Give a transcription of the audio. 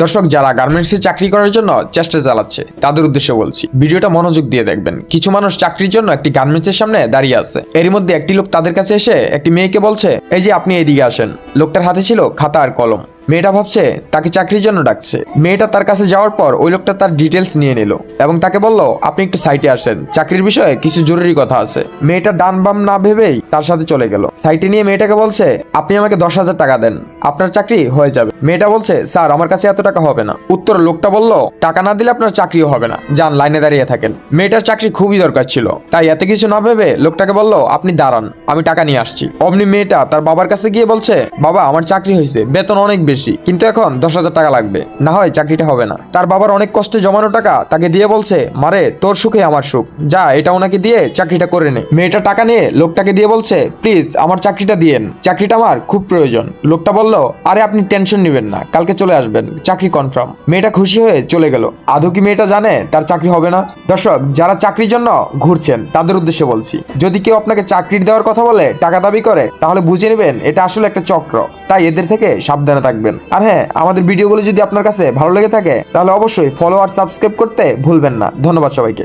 দর্শক, যারা গার্মেন্টসে চাকরি করার জন্য চেষ্টা চালাচ্ছে তাদের উদ্দেশ্যে বলছি, ভিডিওটা মনোযোগ দিয়ে দেখবেন। কিছু মানুষ চাকরির জন্য একটি গার্মেন্টসের সামনে দাঁড়িয়ে আছে। এর মধ্যে একটি লোক তাদের কাছে এসে একটি মেয়েকে বলছে, এই যে আপনি এদিকে আসেন। লোকটার হাতে ছিল খাতা আর কলম। মেয়েটা ভাবছে তাকে চাকরির জন্য ডাকছে। মেয়েটা তার কাছে যাওয়ার পর ওই লোকটা তার ডিটেলস নিয়ে নিল এবং তাকে বলল, আপনি একটু সাইটে আসেন, চাকরির বিষয়ে কিছু জরুরি কথা আছে। মেয়েটা ডান বাম না ভেবেই তার সাথে চলে গেল। সাইটে নিয়ে মেয়েটাকে বলছে, আপনি আমাকে 10,000 টাকা দেন, আপনার চাকরি হয়ে যাবে। মেয়েটা বলছে, স্যার আমার কাছে এত টাকা হবে না। উত্তর লোকটা বলল, টাকা না দিলে আপনার চাকরিও হবে না, যান লাইনে দাঁড়িয়ে থাকেন। মেয়েটার চাকরি খুবই দরকার ছিল, তাই এত কিছু না ভেবে লোকটাকে বলল, আপনি দাঁড়ান, আমি টাকা নিয়ে আসছি। অমনি মেয়েটা তার বাবার কাছে গিয়ে বলছে, বাবা আমার চাকরি হয়েছে, বেতন অনেক বেশি, কিন্তু এখন 10,000 টাকা লাগবে, না হয় চাকরিটা হবে না। তার বাবার অনেক কষ্টে জমানো টাকা তাকে দিয়ে বলছে, মারে তোর সুখে আমার সুখ, যা এটা ওনাকে দিয়ে চাকরিটা করে নে। মেয়েটা টাকা নিয়ে লোকটাকে দিয়ে বলছে, প্লিজ আমার চাকরিটা দিয়েন, চাকরিটা আমার খুব প্রয়োজন। লোকটা বলল, আরে আপনি টেনশন নেবেন না, কালকে চলে আসবেন, চাকরি কনফার্ম। মেয়েটা খুশি হয়ে চলে গেল। আদৌ কি মেয়েটা জানে তার চাকরি হবে না? দর্শক, যারা চাকরির জন্য ঘুরছেন তাদের উদ্দেশ্যে বলছি, যদি কেউ আপনাকে চাকরি দেওয়ার কথা বলে, টাকা দাবি করে, তাহলে বুঝে নেবেন এটা আসলে একটা চক্র। তাই এদের থেকে সাবধানে থাকবেন। আর হ্যাঁ, আমাদের ভিডিওগুলো যদি আপনার কাছে ভালো লেগে থাকে তাহলে অবশ্যই ফলো আর সাবস্ক্রাইব করতে ভুলবেন না। ধন্যবাদ সবাইকে।